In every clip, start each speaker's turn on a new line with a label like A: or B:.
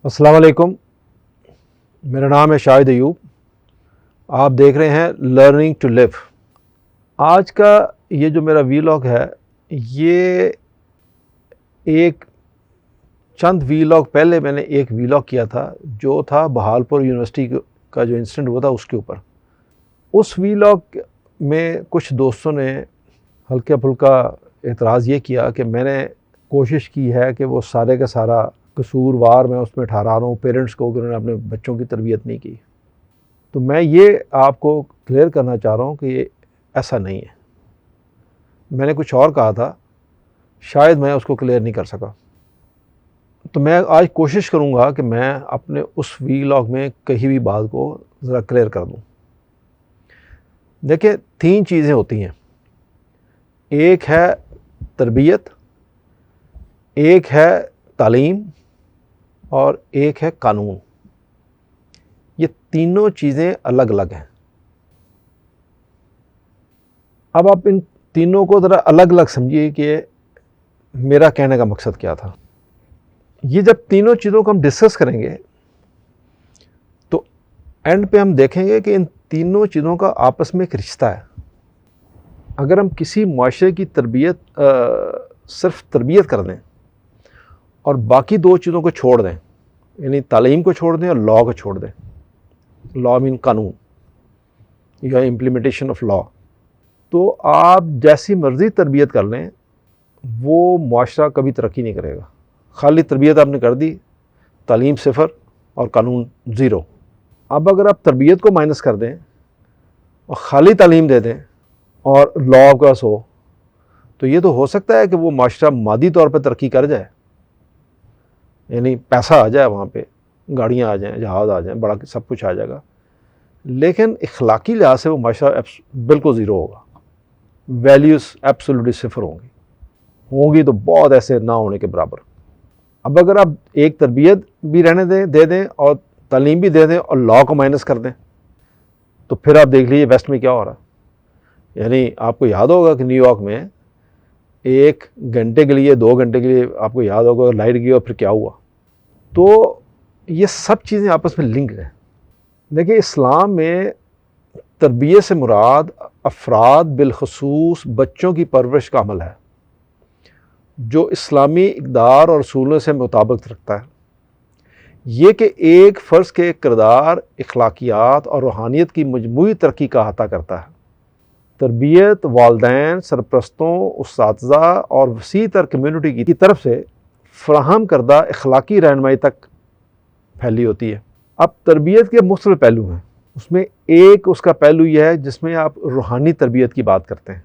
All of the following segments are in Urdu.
A: السلام علیکم، میرا نام ہے شاہد ایوب۔ آپ دیکھ رہے ہیں لرننگ ٹو لیو۔ آج کا یہ جو میرا ویلاگ ہے، یہ ایک چند ویلاگ پہلے میں نے ایک ویلاگ کیا تھا جو تھا بہالپور یونیورسٹی کا جو انسیڈنٹ ہوا تھا اس کے اوپر۔ اس ویلاگ میں کچھ دوستوں نے ہلکا پھلکا اعتراض یہ کیا کہ میں نے کوشش کی ہے کہ وہ سارے کا سارا قصوروار میں اس میں ٹھہرا رہا ہوں پیرنٹس کو کہ انہوں نے اپنے بچوں کی تربیت نہیں کی۔ تو میں یہ آپ کو کلیئر کرنا چاہ رہا ہوں کہ یہ ایسا نہیں ہے۔ میں نے کچھ اور کہا تھا، شاید میں اس کو کلیئر نہیں کر سکا۔ تو میں آج کوشش کروں گا کہ میں اپنے اس ویلاگ میں کہیں بھی بات کو ذرا کلیئر کر دوں۔ دیکھیں، 3 چیزیں ہوتی ہیں، ایک ہے تربیت، ایک ہے تعلیم، اور ایک ہے قانون۔ یہ تینوں چیزیں الگ الگ ہیں۔ اب آپ ان تینوں کو ذرا الگ الگ سمجھیے کہ میرا کہنے کا مقصد کیا تھا۔ یہ جب تینوں چیزوں کو ہم ڈسکس کریں گے تو اینڈ پہ ہم دیکھیں گے کہ ان تینوں چیزوں کا آپس میں ایک رشتہ ہے۔ اگر ہم کسی معاشرے کی تربیت صرف تربیت کر دیں اور باقی 2 چیزوں کو چھوڑ دیں، یعنی تعلیم کو چھوڑ دیں اور لا کو چھوڑ دیں، لا مین قانون یا امپلیمنٹیشن آف لا، تو آپ جیسی مرضی تربیت کر لیں وہ معاشرہ کبھی ترقی نہیں کرے گا۔ خالی تربیت آپ نے کر دی، تعلیم 0 اور قانون 0۔ اب اگر آپ تربیت کو مائنس کر دیں اور خالی تعلیم دے دیں اور لا کا ہو، تو یہ تو ہو سکتا ہے کہ وہ معاشرہ مادی طور پہ ترقی کر جائے، یعنی پیسہ آ جائے، وہاں پہ گاڑیاں آ جائیں، جہاز آ جائیں، بڑا سب کچھ آ جائے گا، لیکن اخلاقی لحاظ سے وہ معاشرہ بالکل 0 ہوگا، ویلیوز ایبسولوٹلی 0 ہوں گی تو بہت ایسے نہ ہونے کے برابر۔ اب اگر آپ ایک تربیت بھی رہنے دے دیں اور تعلیم بھی دے دیں اور لا کو مائنس کر دیں، تو پھر آپ دیکھ لیجیے ویسٹ میں کیا ہو رہا ہے۔ یعنی آپ کو یاد ہوگا کہ نیو یارک میں 1 گھنٹے کے لیے 2 گھنٹے کے لیے آپ کو یاد ہوگا لائٹ گئی اور پھر کیا ہوا۔ تو یہ سب چیزیں آپس میں لنکڈ ہیں۔ دیکھیں، اسلام میں تربیت سے مراد افراد بالخصوص بچوں کی پرورش کا عمل ہے جو اسلامی اقدار اور اصولوں سے مطابقت رکھتا ہے۔ یہ کہ ایک فرد کے کردار، اخلاقیات اور روحانیت کی مجموعی ترقی کا احاطہ کرتا ہے۔ تربیت والدین، سرپرستوں، اساتذہ اور وسیع تر کمیونٹی کی طرف سے فراہم کردہ اخلاقی رہنمائی تک پھیلی ہوتی ہے۔ اب تربیت کے مختلف پہلو ہیں، اس میں ایک اس کا پہلو یہ ہے جس میں آپ روحانی تربیت کی بات کرتے ہیں،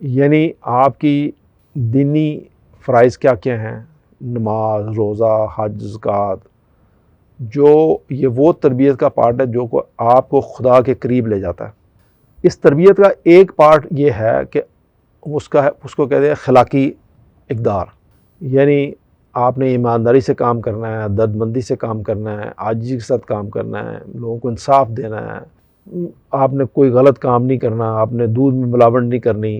A: یعنی آپ کی دینی فرائض کیا کیا ہیں، نماز، روزہ، حج، زکوٰۃ، جو یہ وہ تربیت کا پارٹ ہے جو آپ کو خدا کے قریب لے جاتا ہے۔ اس تربیت کا ایک پارٹ یہ ہے کہ اس کو کہتے ہیں اخلاقی اقدار، یعنی آپ نے ایمانداری سے کام کرنا ہے، درد مندی سے کام کرنا ہے، عاجزی کے ساتھ کام کرنا ہے، لوگوں کو انصاف دینا ہے، آپ نے کوئی غلط کام نہیں کرنا، آپ نے دودھ میں ملاوٹ نہیں کرنی،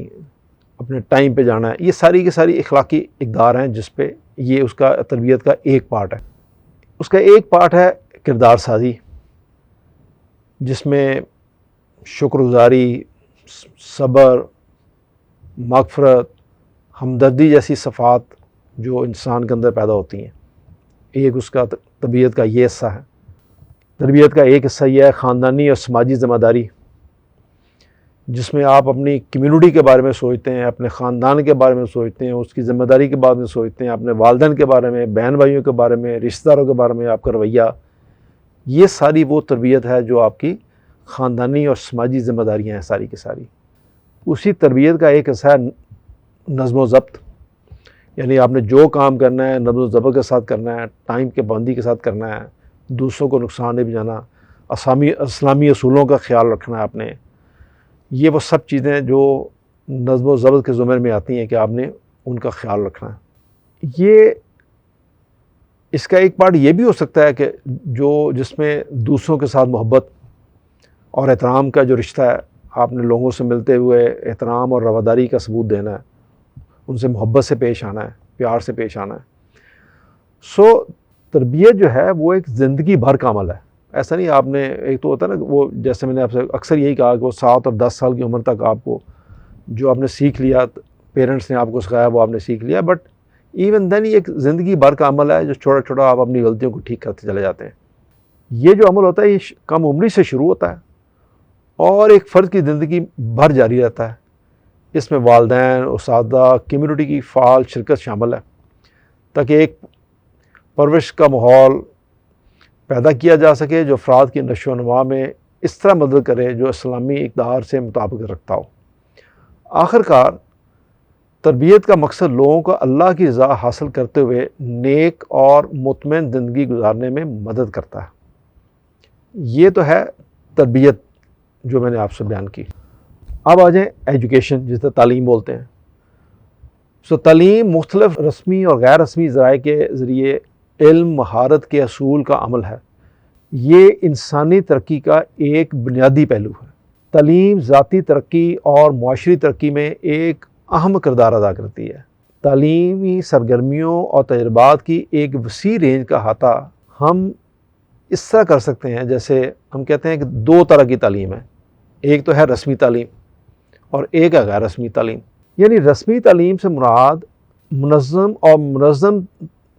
A: اپنے ٹائم پہ جانا ہے۔ یہ ساری کی ساری اخلاقی اقدار ہیں جس پہ یہ اس کا تربیت کا ایک پارٹ ہے۔ اس کا ایک پارٹ ہے کردار سازی، جس میں شکر گزاری، صبر، مغفرت، ہمدردی جیسی صفات جو انسان کے اندر پیدا ہوتی ہیں، ایک اس کا تربیت کا یہ حصہ ہے۔ تربیت کا ایک حصہ یہ ہے خاندانی اور سماجی ذمہ داری، جس میں آپ اپنی کمیونٹی کے بارے میں سوچتے ہیں، اپنے خاندان کے بارے میں سوچتے ہیں، اس کی ذمہ داری کے بارے میں سوچتے ہیں، اپنے والدین کے بارے میں، بہن بھائیوں کے بارے میں، رشتہ داروں کے بارے میں آپ کا رویہ۔ یہ ساری وہ تربیت ہے جو آپ کی خاندانی اور سماجی ذمہ داریاں ہیں ساری کی ساری۔ اسی تربیت کا ایک حصہ ہے نظم و ضبط، یعنی آپ نے جو کام کرنا ہے نظم و ضبط کے ساتھ کرنا ہے، ٹائم کے پابندی کے ساتھ کرنا ہے، دوسروں کو نقصان نہیں پہنچانا، اسلامی اصولوں کا خیال رکھنا ہے آپ نے۔ یہ وہ سب چیزیں جو نظم و ضبط کے زمرے میں آتی ہیں کہ آپ نے ان کا خیال رکھنا ہے۔ یہ اس کا ایک پارٹ یہ بھی ہو سکتا ہے کہ جس میں دوسروں کے ساتھ محبت اور احترام کا جو رشتہ ہے، آپ نے لوگوں سے ملتے ہوئے احترام اور رواداری کا ثبوت دینا ہے، ان سے محبت سے پیش آنا ہے، پیار سے پیش آنا ہے۔ تربیت جو ہے وہ ایک زندگی بھر کا عمل ہے. ایسا نہیں آپ نے ایک تو ہوتا ہے نا وہ جیسے میں نے آپ سے اکثر یہی کہا کہ وہ 7 اور 10 سال کی عمر تک آپ کو جو آپ نے سیکھ لیا پیرنٹس نے آپ کو سکھایا وہ آپ نے سیکھ لیا, بٹ ایون دین یہ ایک زندگی بھر کا عمل ہے جو چھوٹا چھوٹا آپ اپنی غلطیوں کو ٹھیک کرتے چلے جاتے ہیں. یہ جو عمل ہوتا ہے یہ کم عمری سے شروع ہوتا ہے اور ایک فرد کی زندگی بھر جاری رہتا ہے. اس میں والدین, اساتذہ, کمیونٹی کی فعال شرکت شامل ہے تاکہ ایک پرورش کا ماحول پیدا کیا جا سکے جو افراد کی نشو و نما میں اس طرح مدد کرے جو اسلامی اقدار سے مطابقت رکھتا ہو. آخر کار تربیت کا مقصد لوگوں کو اللہ کی رضا حاصل کرتے ہوئے نیک اور مطمئن زندگی گزارنے میں مدد کرتا ہے. یہ تو ہے تربیت جو میں نے آپ سے بیان کی. اب آ جائیں ایجوکیشن جسے تعلیم بولتے ہیں. تعلیم مختلف رسمی اور غیر رسمی ذرائع کے ذریعے علم, مہارت کے اصول کا عمل ہے. یہ انسانی ترقی کا ایک بنیادی پہلو ہے. تعلیم ذاتی ترقی اور معاشری ترقی میں ایک اہم کردار ادا کرتی ہے. تعلیمی سرگرمیوں اور تجربات کی ایک وسیع رینج کا احاطہ ہم اس طرح کر سکتے ہیں جیسے ہم کہتے ہیں کہ 2 طرح کی تعلیم ہے. ایک تو ہے رسمی تعلیم اور ایک ہے غیر رسمی تعلیم. یعنی رسمی تعلیم سے مراد منظم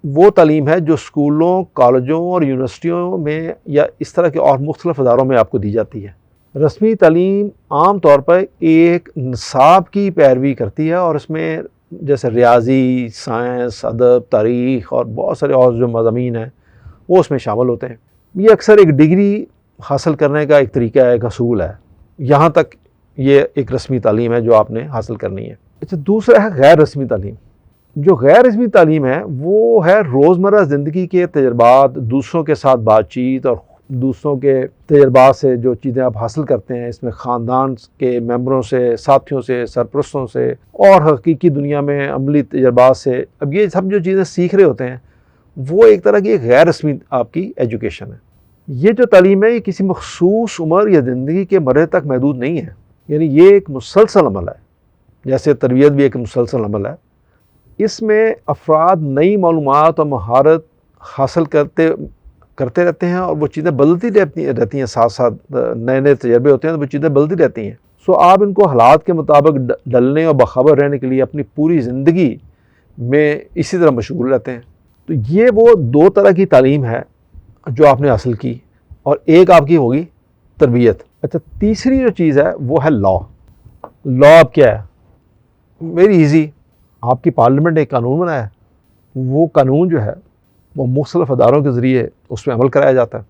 A: وہ تعلیم ہے جو اسکولوں, کالجوں اور یونیورسٹیوں میں یا اس طرح کے اور مختلف اداروں میں آپ کو دی جاتی ہے. رسمی تعلیم عام طور پر ایک نصاب کی پیروی کرتی ہے اور اس میں جیسے ریاضی, سائنس, ادب, تاریخ اور بہت سارے اور جو مضامین ہیں وہ اس میں شامل ہوتے ہیں. یہ اکثر ایک ڈگری حاصل کرنے کا ایک طریقہ ہے, ایک اصول ہے. یہاں تک یہ ایک رسمی تعلیم ہے جو آپ نے حاصل کرنی ہے. اچھا, دوسرا ہے غیر رسمی تعلیم. جو غیر رسمی تعلیم ہے وہ ہے روزمرہ زندگی کے تجربات, دوسروں کے ساتھ بات چیت اور دوسروں کے تجربات سے جو چیزیں آپ حاصل کرتے ہیں. اس میں خاندان کے ممبروں سے, ساتھیوں سے, سرپرستوں سے اور حقیقی دنیا میں عملی تجربات سے. اب یہ سب جو چیزیں سیکھ رہے ہوتے ہیں وہ ایک طرح کی غیر رسمی آپ کی ایجوکیشن ہے. یہ جو تعلیم ہے یہ کسی مخصوص عمر یا زندگی کے مرحلے تک محدود نہیں ہے. یعنی یہ ایک مسلسل عمل ہے, جیسے تربیت بھی ایک مسلسل عمل ہے. اس میں افراد نئی معلومات اور مہارت حاصل کرتے رہتے ہیں اور وہ چیزیں بدلتی رہتی ہیں. ساتھ ساتھ نئے تجربے ہوتے ہیں تو وہ چیزیں بدلتی رہتی ہیں. آپ ان کو حالات کے مطابق ڈلنے اور باخبر رہنے کے لیے اپنی پوری زندگی میں اسی طرح مشغول رہتے ہیں. تو یہ وہ 2 طرح کی تعلیم ہے جو آپ نے حاصل کی اور ایک آپ کی ہوگی تربیت. اچھا, تیسری جو چیز ہے وہ ہے لا. اب کیا ہے؟ Very easy. آپ کی پارلیمنٹ نے ایک قانون بنایا ہے. وہ قانون جو ہے وہ مختلف اداروں کے ذریعے اس پہ عمل کرایا جاتا ہے.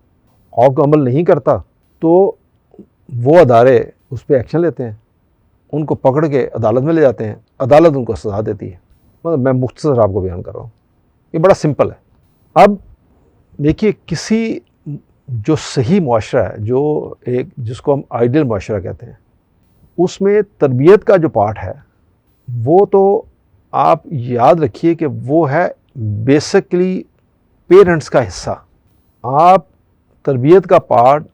A: اور کوئی عمل نہیں کرتا تو وہ ادارے اس پہ ایکشن لیتے ہیں, ان کو پکڑ کے عدالت میں لے جاتے ہیں, عدالت ان کو سزا دیتی ہے. مطلب میں مختصر آپ کو بیان کر رہا ہوں, یہ بڑا سمپل ہے. اب دیکھیے, کسی جو صحیح معاشرہ ہے, جو ایک جس کو ہم آئیڈیل معاشرہ کہتے ہیں, اس میں تربیت کا جو پارٹ ہے وہ تو آپ یاد رکھیے کہ وہ ہے بیسکلی پیرنٹس کا حصہ. آپ تربیت کا پارٹ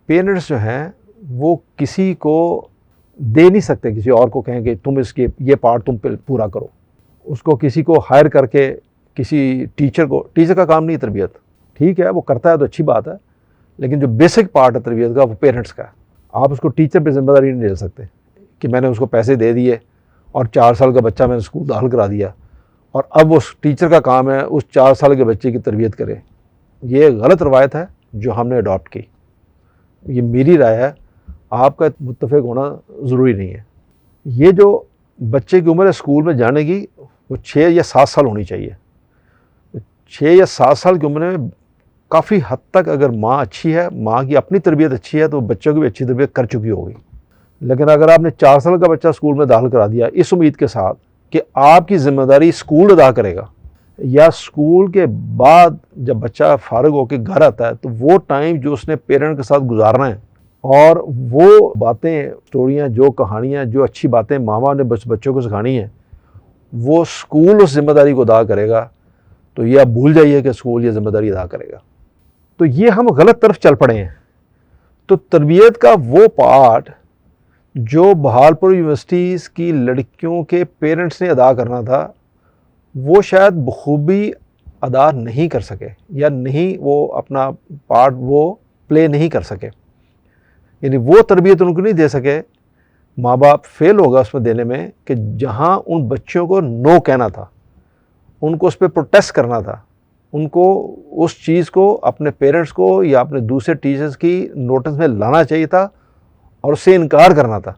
A: پیرنٹس جو ہیں وہ کسی کو دے نہیں سکتے, کسی اور کو کہیں کہ تم اس کے یہ پارٹ تم پہ پورا کرو. اس کو کسی کو ہائر کر کے کسی ٹیچر کا کام نہیں تربیت. ٹھیک ہے وہ کرتا ہے تو اچھی بات ہے, لیکن جو بیسک پارٹ ہے تربیت کا وہ پیرنٹس کا ہے. آپ اس کو ٹیچر پہ ذمہ داری نہیں ڈال سکتے کہ میں نے اس کو پیسے دے دیے اور 4 سال کا بچہ میں نے اسکول داخل کرا دیا اور اب وہ ٹیچر کا کام ہے اس 4 سال کے بچے کی تربیت کرے. یہ غلط روایت ہے جو ہم نے اڈاپٹ کی. یہ میری رائے ہے, آپ کا متفق ہونا ضروری نہیں ہے. یہ جو بچے کی عمر ہے اسکول میں جانے کی وہ 6 یا 7 سال ہونی چاہیے. 6 یا 7 سال کی عمر میں کافی حد تک اگر ماں اچھی ہے, ماں کی اپنی تربیت اچھی ہے تو بچوں کی بھی اچھی تربیت کر چکی ہوگی. لیکن اگر آپ نے 4 سال کا بچہ اسکول میں داخل کرا دیا اس امید کے ساتھ کہ آپ کی ذمہ داری اسکول ادا کرے گا, یا اسکول کے بعد جب بچہ فارغ ہو کے گھر آتا ہے تو وہ ٹائم جو اس نے پیرنٹ کے ساتھ گزارنا ہے اور وہ باتیں, اسٹوریاں, جو کہانیاں, جو اچھی باتیں ماما نے بچوں کو سکھانی ہیں وہ اسکول اس ذمہ داری کو ادا کرے گا, تو یہ آپ بھول جائیے کہ اسکول یہ ذمہ داری ادا کرے گا. تو یہ ہم غلط طرف چل پڑے ہیں. تو تربیت کا وہ پارٹ جو بہالپور یونیورسٹیز کی لڑکیوں کے پیرنٹس نے ادا کرنا تھا وہ شاید بخوبی ادا نہیں کر سکے یا نہیں وہ اپنا پارٹ وہ پلے نہیں کر سکے، یعنی وہ تربیت ان کو نہیں دے سکے، ماں باپ فیل ہوگا اس میں دینے میں کہ جہاں ان بچوں کو نو کہنا تھا، ان کو اس پہ پروٹیسٹ کرنا تھا، ان کو اس چیز کو اپنے پیرنٹس کو یا اپنے دوسرے ٹیچرز کی نوٹس میں لانا چاہیے تھا اور اس سے انکار کرنا تھا۔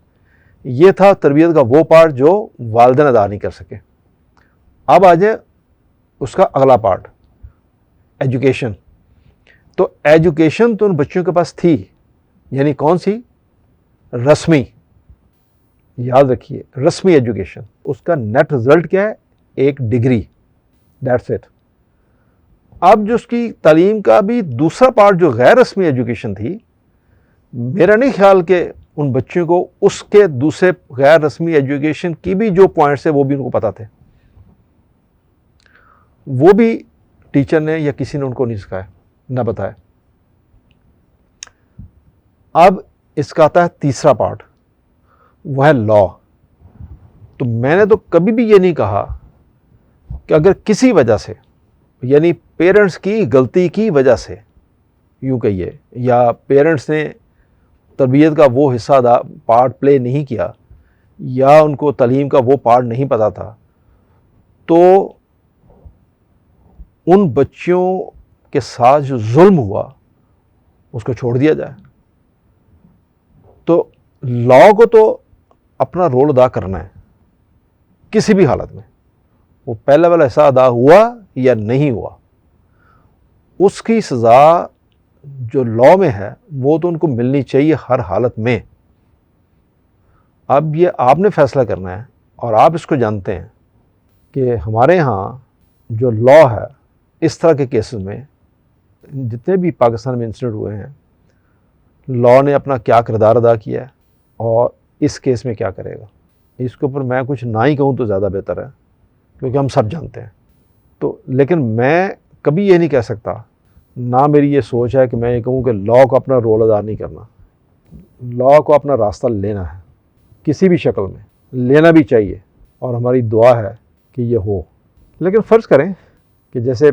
A: یہ تھا تربیت کا وہ پارٹ جو والدین ادا نہیں کر سکے۔ اب آ جائے اس کا اگلا پارٹ، ایجوکیشن۔ تو ایجوکیشن تو ان بچوں کے پاس تھی، یعنی کون سی؟ رسمی، یاد رکھیے رسمی ایجوکیشن۔ اس کا نیٹ رزلٹ کیا ہے؟ ایک ڈگری، دیٹس اٹ۔ اب جو اس کی تعلیم کا بھی دوسرا پارٹ جو غیر رسمی ایجوکیشن تھی، میرا نہیں خیال کہ ان بچوں کو اس کے دوسرے غیر رسمی ایجوکیشن کی بھی جو پوائنٹس ہیں وہ بھی ان کو پتہ تھے، وہ بھی ٹیچر نے یا کسی نے ان کو نہیں سکھایا، نہ بتایا۔ اب اس کا آتا ہے تیسرا پارٹ، وہ ہے لا۔ تو میں نے تو کبھی بھی یہ نہیں کہا کہ اگر کسی وجہ سے، یعنی پیرنٹس کی غلطی کی وجہ سے یوں کہیے، یا پیرنٹس نے تربیت کا وہ حصہ پارٹ پلے نہیں کیا، یا ان کو تعلیم کا وہ پارٹ نہیں پتا تھا، تو ان بچوں کے ساتھ جو ظلم ہوا اس کو چھوڑ دیا جائے۔ تو لا کو تو اپنا رول ادا کرنا ہے کسی بھی حالت میں، وہ پہلا والا حصہ ادا ہوا یا نہیں ہوا، اس کی سزا جو لا میں ہے وہ تو ان کو ملنی چاہیے ہر حالت میں۔ اب یہ آپ نے فیصلہ کرنا ہے، اور آپ اس کو جانتے ہیں کہ ہمارے ہاں جو لا ہے اس طرح کے کیسز میں، جتنے بھی پاکستان میں انسیڈنٹ ہوئے ہیں، لا نے اپنا کیا کردار ادا کیا ہے اور اس کیس میں کیا کرے گا۔ اس کے اوپر میں کچھ نہ ہی کہوں تو زیادہ بہتر ہے، کیونکہ ہم سب جانتے ہیں۔ تو لیکن میں کبھی یہ نہیں کہہ سکتا، نہ میری یہ سوچ ہے کہ میں یہ کہوں کہ لا کو اپنا رول ادا نہیں کرنا۔ لا کو اپنا راستہ لینا ہے، کسی بھی شکل میں لینا بھی چاہیے، اور ہماری دعا ہے کہ یہ ہو۔ لیکن فرض کریں کہ جیسے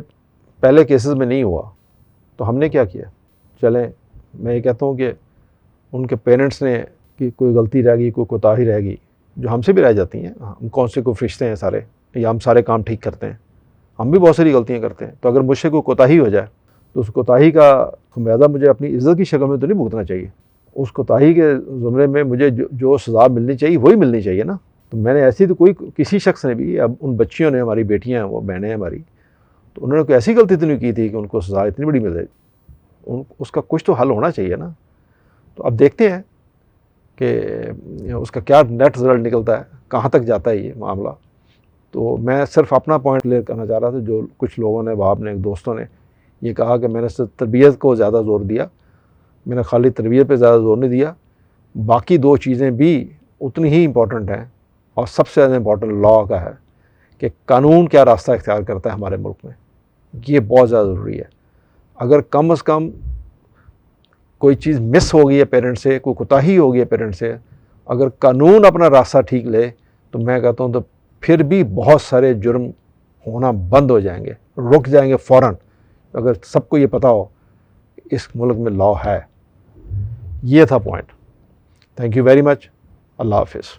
A: پہلے کیسز میں نہیں ہوا، تو ہم نے کیا کیا؟ چلیں، میں یہ کہتا ہوں کہ ان کے پیرنٹس نے کہ کوئی غلطی رہ گئی، کوئی کوتاہی رہ گئی، جو ہم سے بھی رہ جاتی ہیں، ہم کون سے کوئی فرشتے ہیں سارے، یا ہم سارے کام ٹھیک کرتے ہیں، ہم بھی بہت ساری غلطیاں کرتے ہیں۔ تو اگر مجھ سے کوئی کوتاہی ہو جائے تو اس کوتاہی کا خمیازہ مجھے اپنی عزت کی شکل میں تو نہیں بھگتنا چاہیے، اس کوتاہی کے زمرے میں مجھے جو سزا ملنی چاہیے وہی ملنی چاہیے نا۔ تو میں نے ایسی تو کسی شخص نے بھی، اب ان بچیوں نے، ہماری بیٹیاں ہیں، وہ بہنیں ہیں ہماری، تو انہوں نے کوئی ایسی غلطی تو نہیں کی تھی کہ ان کو سزا اتنی بڑی مل جائے، اس کا کچھ تو حل ہونا چاہیے نا۔ تو اب دیکھتے ہیں کہ اس کا کیا نیٹ رزلٹ نکلتا ہے، کہاں تک جاتا ہے یہ معاملہ۔ تو میں صرف اپنا پوائنٹ کلیئر کرنا چاہ رہا تھا، جو کچھ لوگوں نے، باپ نے، دوستوں نے یہ کہا کہ میں نے صرف تربیت کو زیادہ زور دیا، میں نے خالی تربیت پہ زیادہ زور نہیں دیا، باقی دو چیزیں بھی اتنی ہی امپورٹنٹ ہیں، اور سب سے زیادہ امپورٹنٹ لا کا ہے کہ قانون کیا راستہ اختیار کرتا ہے ہمارے ملک میں، یہ بہت زیادہ ضروری ہے۔ اگر کم از کم کوئی چیز مس ہو گئی ہے پیرنٹ سے، کوئی کوتاہی ہو گئی ہے پیرنٹ سے، اگر قانون اپنا راستہ ٹھیک لے تو میں کہتا ہوں تو پھر بھی بہت سارے جرم ہونا بند ہو جائیں گے، رک جائیں گے فوراً، اگر سب کو یہ پتہ ہو اس ملک میں لا ہے۔ یہ تھا point. Thank you very much. اللہ حافظ۔